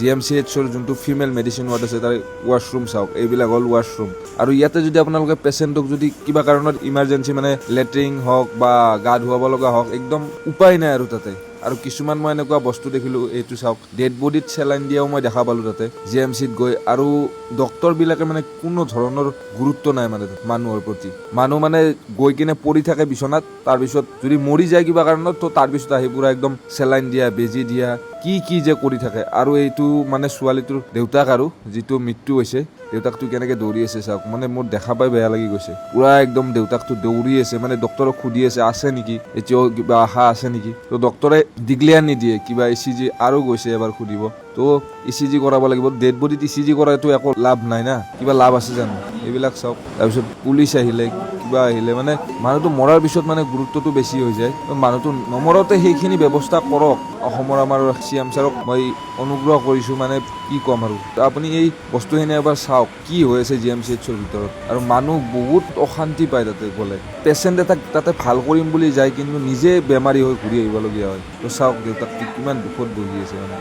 GMCHৰ যোনটো female medicine ward আছে তাৰ ৱাছৰুম চাওক, এইবিলাক হ'ল ৱাছৰুম। আৰু ইয়াতে যদি আপোনালোকে পেচেণ্টক যদি কিবা কাৰণত ইমাৰ্জেঞ্চি মানে লেট্ৰিন হওক বা গা ধুৱাব লগা হওক, একদম উপায় নাই আৰু তাতে। আৰু কিছুমান মই এনেকুৱা বস্তু দেখিলোঁ, এইটো চাওক, ডেড বডিত চেলাইন দিয়াও মই দেখা পালোঁ তাতে GMCত গৈ। আৰু ডক্তৰবিলাকে মানে কোনো ধৰণৰ গুৰুত্ব নাই মানে মানুহৰ প্ৰতি। মানুহ মানে গৈ কিনে পৰি থাকে বিচনাত, তাৰপিছত যদি মৰি যায় কিবা কাৰণত, তো তাৰপিছত আহি পুৰা একদম চেলাইন দিয়া, বেজি দিয়া, কি যে কৰি থাকে। আৰু এইটো মানে ছোৱালীটোৰ দেউতাক আৰু যিটো মৃত্যু হৈছে, দেউতাকটো কেনেকে দৌৰি আছে চাওক, মানে মোৰ দেখা পাই বেয়া লাগি গৈছে। পুৰা একদম দেউতাকটো দৌৰি আছে, মানে ডক্তৰক সুধি আছে নেকি, এতিয়াও কিবা আশা আছে নেকি। তো ডক্তৰে ডিক্লেয়াৰ নিদিয়ে, কিবা ECG আৰু গৈছে এবাৰ সুধিব, তো ECG কৰাব লাগিব। ডেড বডিত ECG কৰাটো একো লাভ নাই না, কিবা লাভ আছে জানো? এইবিলাক চাওক। তাৰপিছত পুলিচ আহিলে, কিবা আহিলে, মানে মানুহটো মৰাৰ পিছত মানে গুৰুত্বটো বেছি হৈ যায়। মানুহটো নমৰতে সেইখিনি ব্যৱস্থা কৰক। অসমৰ আমাৰ CM ছাৰক মই অনুগ্ৰহ কৰিছোঁ, মানে কি ক'ম আৰু। আপুনি এই বস্তুখিনি এবাৰ চাওক, কি হৈ আছে GMCHৰ ভিতৰত। আৰু মানুহ বহুত অশান্তি পায় তাতে গ'লে। পেচেণ্ট এটাক তাতে ভাল কৰিম বুলি যায়, কিন্তু নিজে বেমাৰী হৈ ঘূৰি আহিবলগীয়া হয়। তো চাওক দেউতাকটো কিমান দুখত বহি আছে মানে।